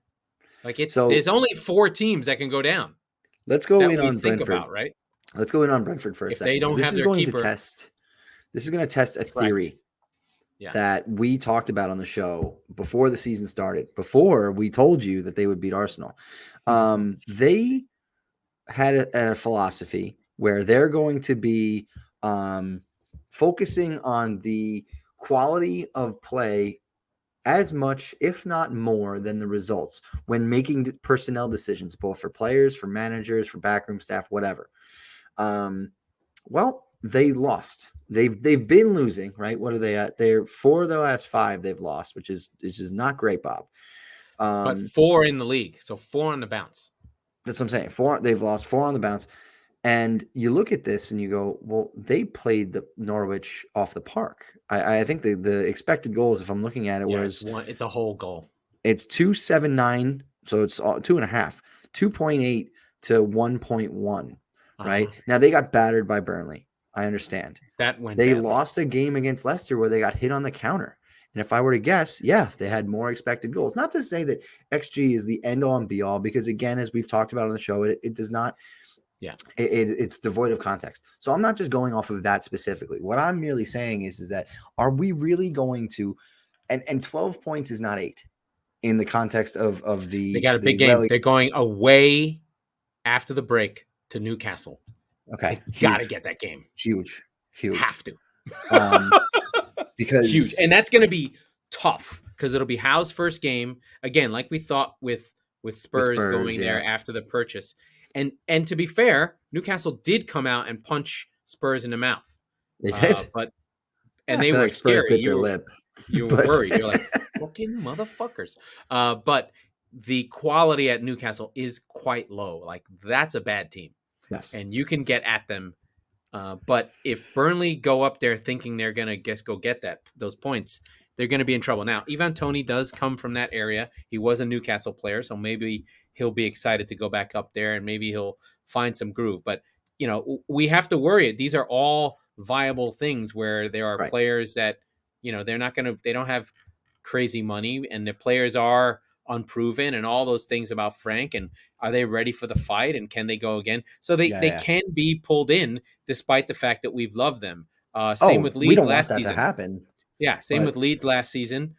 Like So there's only 4 teams that can go down let's go that in we on think Brentford. about, right? Let's go in on Brentford for a If they second, because don't this have is their going to keeper, test. This is going to test a Frank. theory Yeah. that we talked about on the show before the season started, before we told you that they would beat Arsenal. They had a philosophy where they're going to be focusing on the quality of play as much, if not more, than the results when making personnel decisions, both for players, for managers, for backroom staff, whatever. Well, they lost. They've been losing, right? What are they at? They're 4 of the last 5 they've lost, which is not great, Bob. But 4 in the league, so 4 on the bounce. That's what I'm saying. 4, they've lost 4 on the bounce. And you look at this and you go, well, they played the Norwich off the park. I think the expected goals, if I'm looking at it, was it's a whole goal. It's 2.79, so it's 2.5, 2.8 to 1.1. Right now, they got battered by Burnley. I understand that went. They badly. lost a game against Leicester where they got hit on the counter. And if I were to guess, yeah, they had more expected goals. Not to say that XG is the end all and be all, because again, as we've talked about on the show, it does not. Yeah, it's devoid of context. So I'm not just going off of that specifically. What I'm merely saying is that are we really going to? And 12 points is not 8 in the context of the. They got a big game. They're going away after the break to Newcastle. Okay, they got to get that game. Huge. Have to. Because huge, and that's going to be tough because it'll be Howe's first game again, like we thought with Spurs going there after the purchase. And to be fair, Newcastle did come out and punch Spurs in the mouth. They did, and they were like Spurs scary. bit their lip. You were worried. You're like, fucking motherfuckers. But the quality at Newcastle is quite low. Like, that's a bad team. Yes. And you can get at them. But if Burnley go up there thinking they're going to go get those points, they're going to be in trouble. Now, Ivan Toney does come from that area. He was a Newcastle player, so maybe he'll be excited to go back up there and maybe he'll find some groove. But, we have to worry. These are all viable things where there are players that, they don't have crazy money, and the players are unproven and all those things about Frank, and are they ready for the fight, and can they go again? So they can be pulled in despite the fact that we've loved them. Same with Leeds we don't last want that season. to happen. Yeah, with Leeds last season.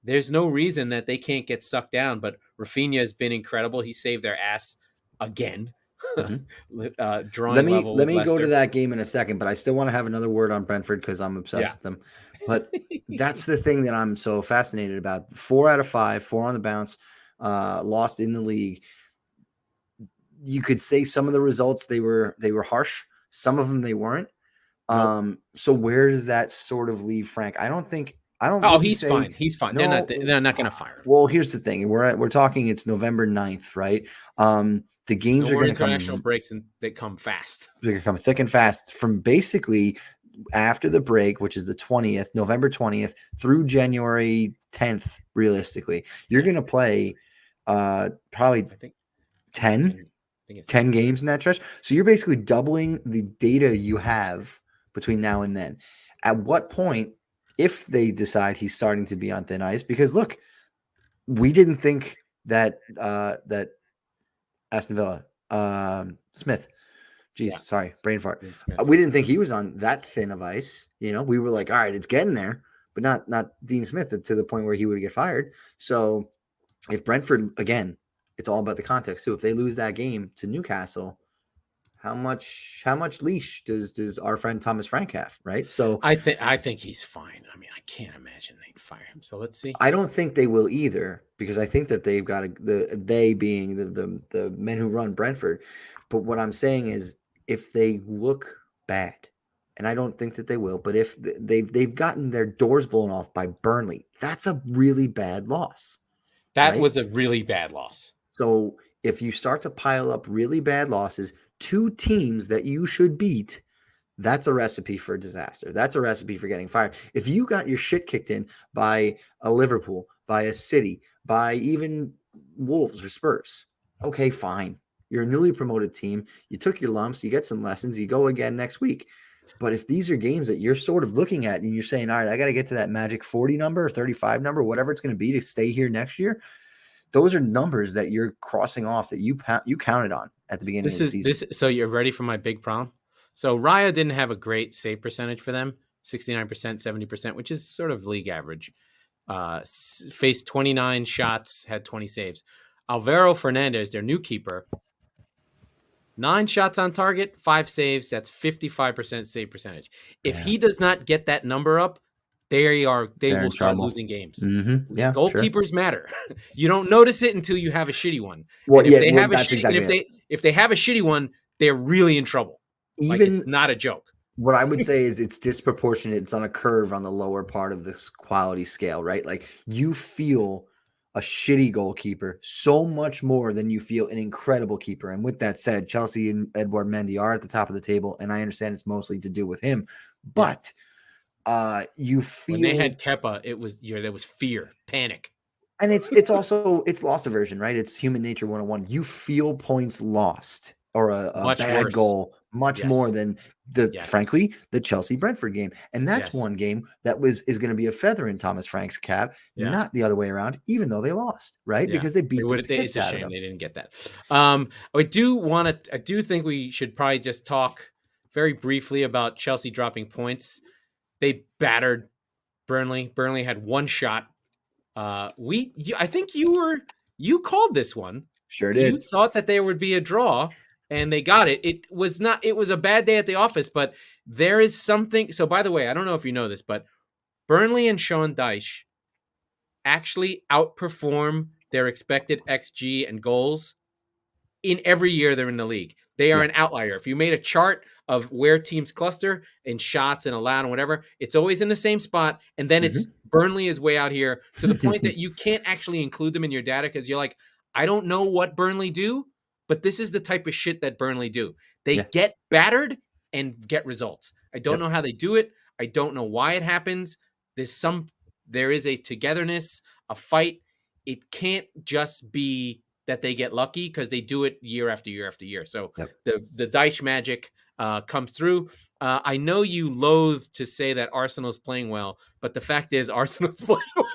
There's no reason that they can't get sucked down, but Rafinha has been incredible. He saved their ass again. Let me go to that game in a second, but I still want to have another word on Brentford because I'm obsessed with them. But that's the thing that I'm so fascinated about. 4 out of 5, 4 on the bounce, lost in the league. You could say some of the results they were harsh. Some of them they weren't. Nope. So where does that sort of leave Frank? I don't. Oh, he's fine. He's fine. No, they're not going to fire him. Well, here's the thing. We're talking. It's November 9th, right? The games are going to come. International breaks, and they come fast. They come thick and fast from basically after the break, which is the 20th, November 20th through January 10th. Realistically, you're going to play probably 10 games in that stretch. So you're basically doubling the data you have between now and then. At what point, if they decide he's starting to be on thin ice, because look, we didn't think that that Aston Villa, Smith, sorry, brain fart. We didn't think he was on that thin of ice. We were like, all right, it's getting there, but not Dean Smith to the point where he would get fired. So if Brentford, again, it's all about the context too. If they lose that game to Newcastle, how much leash does our friend Thomas Frank have, right? So I think he's fine. I mean, I can't imagine they'd fire him. So let's see. I don't think they will either, because I think that they've got they being the men who run Brentford. But what I'm saying is, if they look bad, and I don't think that they will, but if they've gotten their doors blown off by Burnley, that's a really bad loss. That was a really bad loss. So if you start to pile up really bad losses, 2 teams that you should beat, that's a recipe for disaster. That's a recipe for getting fired. If you got your shit kicked in by a Liverpool, by a City, by even Wolves or Spurs, okay, fine. You're a newly promoted team. You took your lumps. You get some lessons. You go again next week. But if these are games that you're sort of looking at and you're saying, all right, I got to get to that magic 40 number or 35 number, whatever it's going to be to stay here next year, those are numbers that you're crossing off that you counted on at the beginning of the season. So you're ready for my big problem? So Raya didn't have a great save percentage for them, 69%, 70%, which is sort of league average. Faced 29 shots, had 20 saves. Alvaro Fernandez, their new keeper, 9 shots on target, 5 saves. That's 55% save percentage. If he does not get that number up, they will start losing games. Mm-hmm. Yeah, goalkeepers matter. You don't notice it until you have a shitty one. Well, and if they have a shitty one, they're really in trouble. It's not a joke. What I would say is it's disproportionate. It's on a curve on the lower part of this quality scale, right? Like you feel a shitty goalkeeper so much more than you feel an incredible keeper. And with that said, Chelsea and Edouard Mendy are at the top of the table, and I understand it's mostly to do with him. But you feel when they had Kepa, there was fear, panic. And it's also loss aversion, right? It's human nature 101. You feel points lost or a bad goal much more than frankly, the Chelsea Brentford game. And that's one game that is going to be a feather in Thomas Frank's cap, not the other way around, even though they lost, right? Because they beat the piss out of them. They didn't get that. I do think we should probably just talk very briefly about Chelsea dropping points. They battered Burnley. Burnley had 1 shot. I think you called this one. Sure did. You thought that there would be a draw, and they got it. It was not. It was a bad day at the office, but there is something. So, by the way, I don't know if you know this, but Burnley and Sean Dyche actually outperform their expected XG and goals in every year they're in the league. They are an outlier. If you made a chart of where teams cluster in shots and allowed and whatever, it's always in the same spot. And then it's Burnley is way out here to the point that you can't actually include them in your data because you're like, I don't know what Burnley do, but this is the type of shit that Burnley do. They get battered and get results. I don't know how they do it. I don't know why it happens. There is a togetherness, a fight. It can't just be that they get lucky because they do it year after year after year. So the Dyche magic comes through. I know you loathe to say that Arsenal's playing well, but the fact is Arsenal's playing well.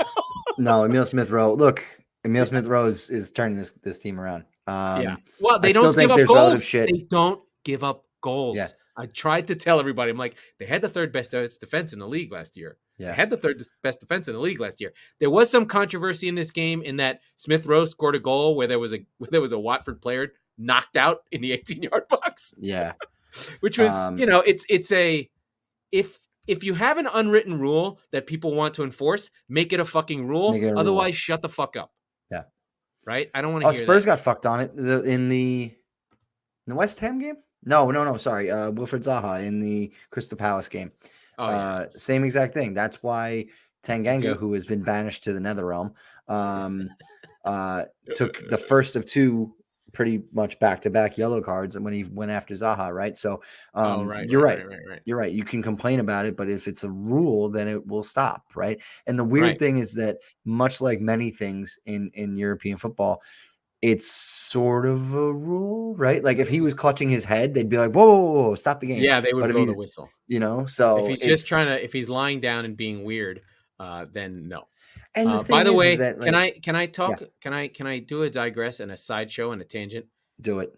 No, Emile Smith-Rowe. Look, Emile Smith-Rowe is turning this team around. Well, they don't give up goals. They don't give up goals. Yeah. I tried to tell everybody, I'm like, they had the 3rd best defense in the league last year. Yeah. They had the 3rd best defense in the league last year. There was some controversy in this game in that Smith-Rowe scored a goal where there was a Watford player knocked out in the 18-yard box. Yeah. Which was, if you have an unwritten rule that people want to enforce, make it a fucking rule. Otherwise, shut the fuck up. Yeah. Right? I don't want to hear Spurs that. got fucked on it in the West Ham game? No. Sorry. Wilfred Zaha in the Crystal Palace game. Same exact thing. That's why Tanganga, who has been banished to the Netherrealm, took the first of 2 pretty much back-to-back yellow cards when he went after Zaha, right? So you're right. You're right. You can complain about it, but if it's a rule, then it will stop, right? And the weird thing is that much like many things in European football, it's sort of a rule, right? Like if he was clutching his head, they'd be like, whoa, stop the game. Yeah, they would blow the whistle. So if he's just if he's lying down and being weird, then no. And the thing by the way, that, like, can I talk? Yeah. Can I do a digress and a sideshow and a tangent? Do it.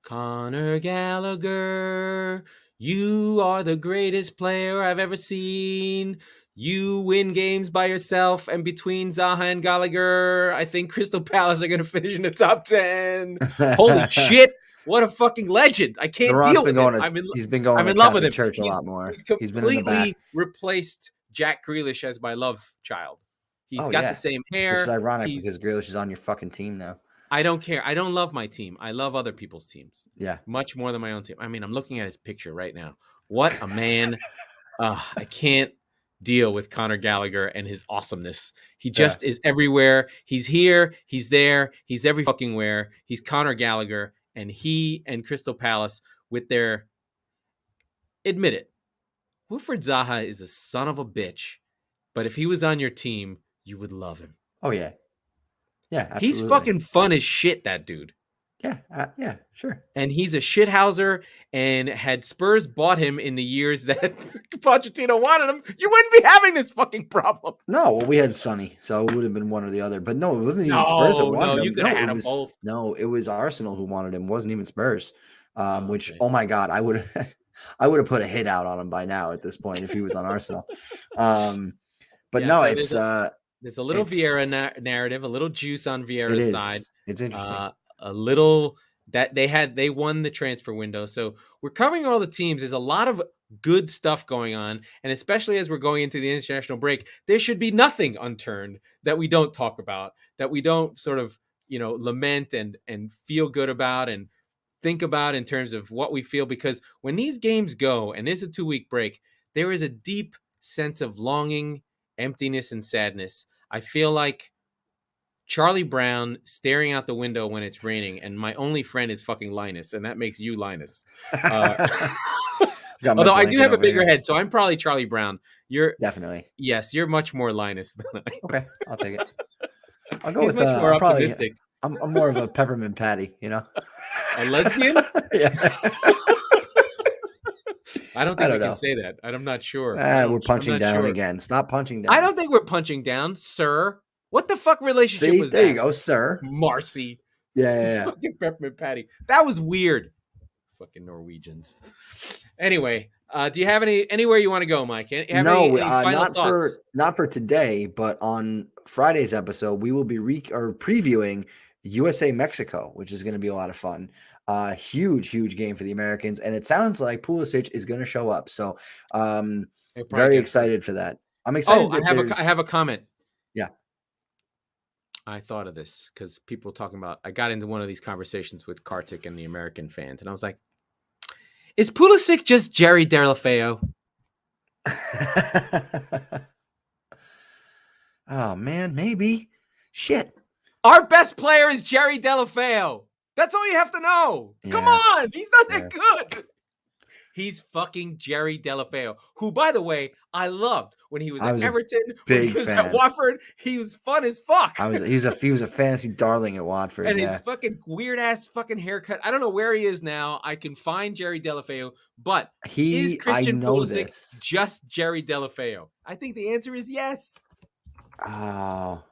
Conor Gallagher, you are the greatest player I've ever seen. You win games by yourself, and between Zaha and Gallagher, I think Crystal Palace are going to finish in the top 10. Holy shit. What a fucking legend. I can't deal with him. He's been going I'm in love with him. Church a lot more. He's completely replaced Jack Grealish as my love child. He's got the same hair. Which is ironic because Grealish is on your fucking team now. I don't care. I don't love my team. I love other people's teams. Yeah. Much more than my own team. I mean, I'm looking at his picture right now. What a man. I can't deal with Conor Gallagher and his awesomeness. He just is everywhere. He's here. He's there. He's every fucking where. He's Conor Gallagher. And he and Crystal Palace with their... Admit it. Wilfred Zaha is a son of a bitch. But if he was on your team, you would love him. Oh, yeah. Yeah, absolutely. He's fucking fun as shit, that dude. Yeah, sure. And he's a shithouser. And had Spurs bought him in the years that Pochettino wanted him, you wouldn't be having this fucking problem. No, well, we had Sonny, so it would have been one or the other. But no, it wasn't even Spurs that No, wanted you him. could have had them both. No, it was Arsenal who wanted him. It wasn't even Spurs. Which, Okay. oh my God, I would have put a hit out on him by now at this point if he was on Arsenal. But Yeah, no, so there's a little Vieira narrative, a little juice on Vieira's side. It's interesting. A little that they won the transfer window. So we're covering all the teams. There's a lot of good stuff going on. And especially as we're going into the international break, there should be nothing unturned that we don't talk about, that we don't sort of, lament and feel good about and think about in terms of what we feel. Because when these games go and there's a 2-week break, there is a deep sense of longing, emptiness, and sadness. I feel like Charlie Brown staring out the window when it's raining, and my only friend is fucking Linus, and that makes you Linus. Although I do have a bigger head, so I'm probably Charlie Brown. You're definitely. Yes, you're much more Linus than I am. Okay, I'll take it. I'll go He's with much more optimistic. I'm more of a peppermint patty, A lesbian? Yeah. I don't think we can say that. I'm not sure. We're punching down again. Stop punching down. I don't think we're punching down, sir. What the fuck relationship was that? There you go, sir. Marcy. Yeah. Fucking peppermint patty. That was weird. Fucking Norwegians. Anyway, do you have anywhere you want to go, Mike? Any final thoughts? Not for today, but on Friday's episode, we will be previewing USA Mexico, which is going to be a lot of fun. Huge game for the Americans, and it sounds like Pulisic is going to show up. So, very excited for that. I'm excited. I have a comment. Yeah. I thought of this because people talking about. I got into one of these conversations with Kartik and the American fans, and I was like, "Is Pulisic just Jerry Deulofeu?" Oh man, maybe. Shit. Our best player is Jerry Deulofeu. That's all you have to know. Yeah. Come on, he's not that good. He's fucking Jerry Deulofeu, who, by the way, I loved when he was at Everton, when he was at Watford. He was fun as fuck. He was a fantasy darling at Watford. And his fucking weird ass fucking haircut. I don't know where he is now. I can find Jerry Deulofeu, but is Christian Pulisic just Jerry Deulofeu? I think the answer is yes. Oh.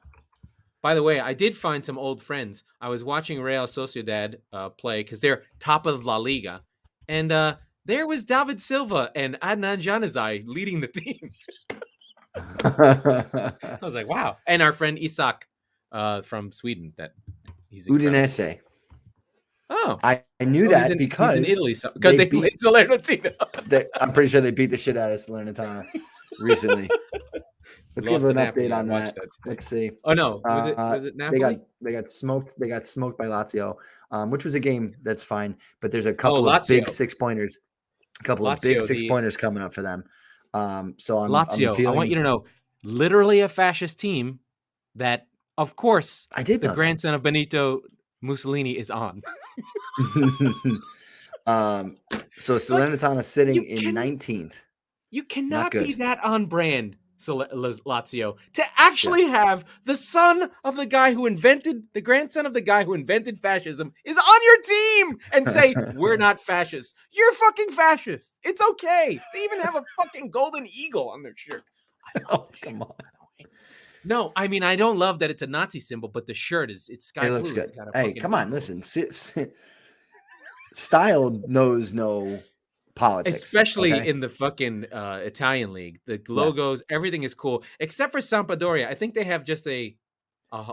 By the way, I did find some old friends. I was watching Real Sociedad play because they're top of La Liga, and there was David Silva and Adnan Januzaj leading the team. I was like, wow. And our friend Isak from Sweden. He's Udinese. Oh. I knew that because he's in Italy, because they played Salernitana. I'm pretty sure they beat the shit out of Salernitana recently. Give her an update on that. Let's see. Oh no, was it Napoli? They got smoked. They got smoked by Lazio, which was a game that's fine. But there's a couple of big 6-pointers. A couple of big 6-pointers coming up for them. So I'm Lazio. I want you to know, literally a fascist team that, of course, the grandson of Benito Mussolini is on. So Salernitana sitting in 19th. You cannot be that on brand, Lazio, to actually have the grandson of the guy who invented fascism is on your team and say, we're not fascists. You're fucking fascist. It's okay. They even have a fucking golden eagle on their shirt. Come on. No, I mean, I don't love that it's a Nazi symbol, but the shirt it's sky blue. Looks good. Hey, come on, listen. Style knows no politics, especially in the fucking Italian league. The logos, everything is cool except for Sampdoria. I think they have just a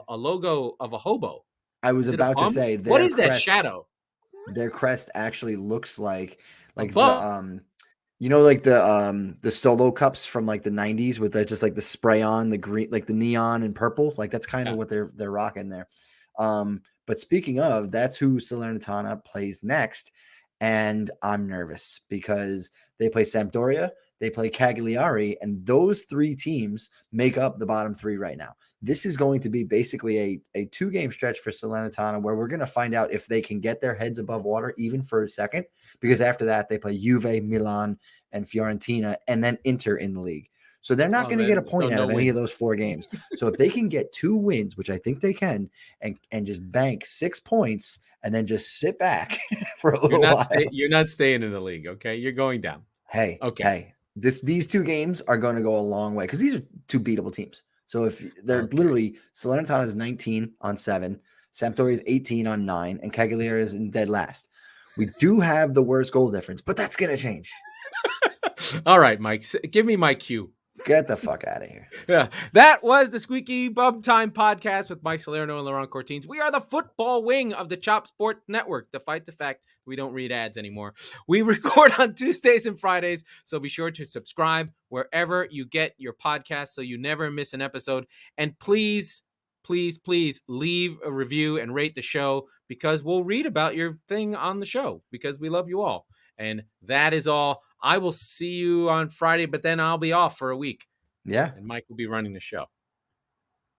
logo of a hobo. I was about to say, what is that shadow? Their crest actually looks like the like the Solo cups from like the 90s with just like the spray on the green, like the neon and purple. Like that's kind of what they're rocking there. But speaking of, that's who Salernitana plays next. And I'm nervous because they play Sampdoria, they play Cagliari, and those 3 teams make up the bottom 3 right now. This is going to be basically a 2-game stretch for Salernitana where we're going to find out if they can get their heads above water even for a second, because after that they play Juve, Milan, and Fiorentina, and then Inter in the league. So they're not Oh, going to get a man. So point out no of any of wins. those 4 games. So if they can get 2 wins, which I think they can, and just bank 6 points and then just sit back for a little while. You're not staying in the league, okay? You're going down. Okay. Hey, these 2 games are going to go a long way because these are 2 beatable teams. So if they're Okay. literally Salernitana is 19 on 7, Sampdoria is 18 on 9, and Cagliari is in dead last. We do have the worst goal difference, but that's going to change. All right, Mike, give me my cue. Get the fuck out of here. Yeah, that was the Squeaky Bum Time Podcast with Mike Salerno and Laurent Cortines. We are the football wing of the Chop Sport Network, despite the fact we don't read ads anymore. We record on Tuesdays and Fridays, so be sure to subscribe wherever you get your podcast so you never miss an episode. And please, please, please leave a review and rate the show because we'll read about your thing on the show because we love you all. And that is all. I will see you on Friday, but then I'll be off for a week. Yeah. And Mike will be running the show.